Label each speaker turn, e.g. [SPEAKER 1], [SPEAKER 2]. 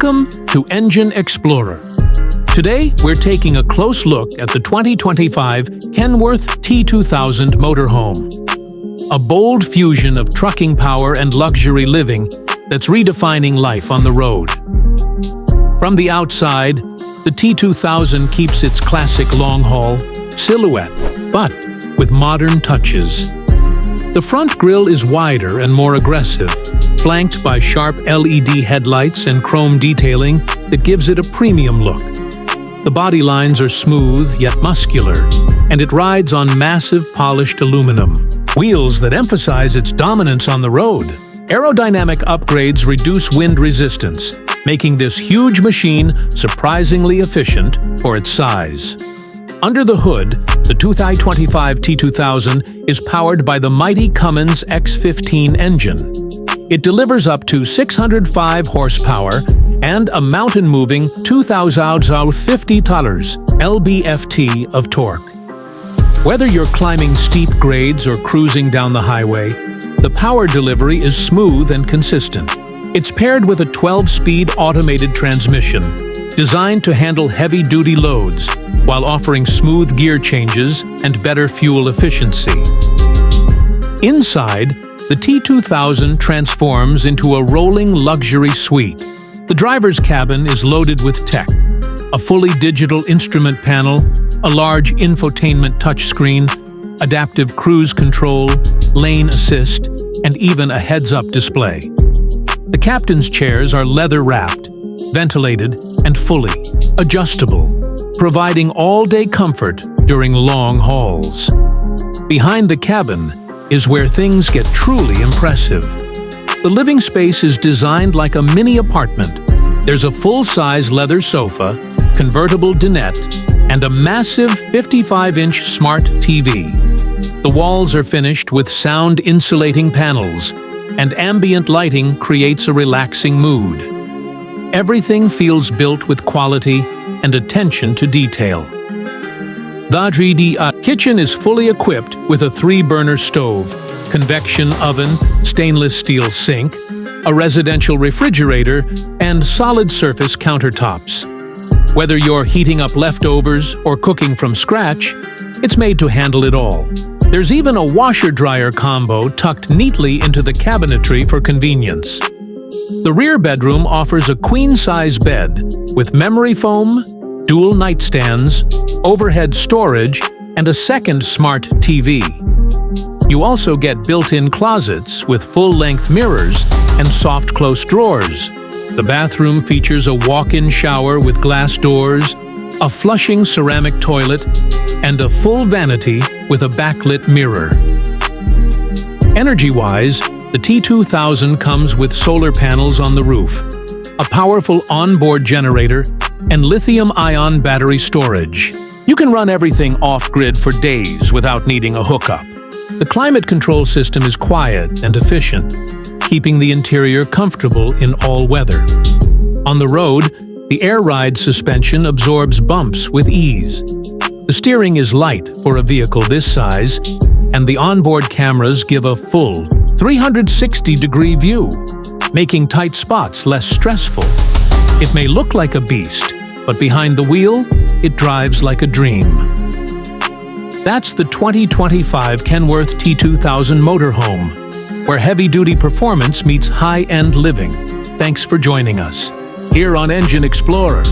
[SPEAKER 1] Welcome to Engine Explorer. Today, we're taking a close look at the 2025 Kenworth T2000 Motorhome. A bold fusion of trucking power and luxury living that's redefining life on the road. From the outside, the T2000 keeps its classic long-haul silhouette, but with modern touches. The front grille is wider and more aggressive, flanked by sharp LED headlights and chrome detailing that gives it a premium look. The body lines are smooth yet muscular, and it rides on massive polished aluminum. Wheels that emphasize its dominance on the road. Aerodynamic upgrades reduce wind resistance, making this huge machine surprisingly efficient for its size. Under the hood, the 2025 T2000 is powered by the mighty Cummins X15 engine. It delivers up to 605 horsepower and a mountain-moving 2,050 lb-ft of torque. Whether you're climbing steep grades or cruising down the highway, the power delivery is smooth and consistent. It's paired with a 12-speed automated transmission, designed to handle heavy-duty loads while offering smooth gear changes and better fuel efficiency. Inside, the T2000 transforms into a rolling luxury suite. The driver's cabin is loaded with tech: a fully digital instrument panel, a large infotainment touchscreen, adaptive cruise control, lane assist, and even a heads-up display. The captain's chairs are leather-wrapped, ventilated, and fully adjustable, providing all-day comfort during long hauls. Behind the cabin is where things get truly impressive. The living space is designed like a mini apartment. There's a full-size leather sofa, convertible dinette, and a massive 55-inch smart TV. The walls are finished with sound-insulating panels, and ambient lighting creates a relaxing mood. Everything feels built with quality and attention to detail. The 3D kitchen is fully equipped with a 3-burner stove, convection oven, stainless steel sink, a residential refrigerator, and solid-surface countertops. Whether you're heating up leftovers or cooking from scratch, it's made to handle it all. There's even a washer-dryer combo tucked neatly into the cabinetry for convenience. The rear bedroom offers a queen-size bed with memory foam, dual nightstands, overhead storage, and a second smart TV. You also get built-in closets with full-length mirrors and soft-close drawers. The bathroom features a walk-in shower with glass doors, a flushing ceramic toilet, and a full vanity with a backlit mirror. Energy-wise, the T2000 comes with solar panels on the roof, a powerful onboard generator, and lithium-ion battery storage. You can run everything off-grid for days without needing a hookup. The climate control system is quiet and efficient, keeping the interior comfortable in all weather. On the road, the air ride suspension absorbs bumps with ease. The steering is light for a vehicle this size, and the onboard cameras give a full 360-degree view, making tight spots less stressful. It may look like a beast, but behind the wheel, it drives like a dream. That's the 2025 Kenworth T2000 Motorhome, where heavy-duty performance meets high-end living. Thanks for joining us here on Engine Explorer.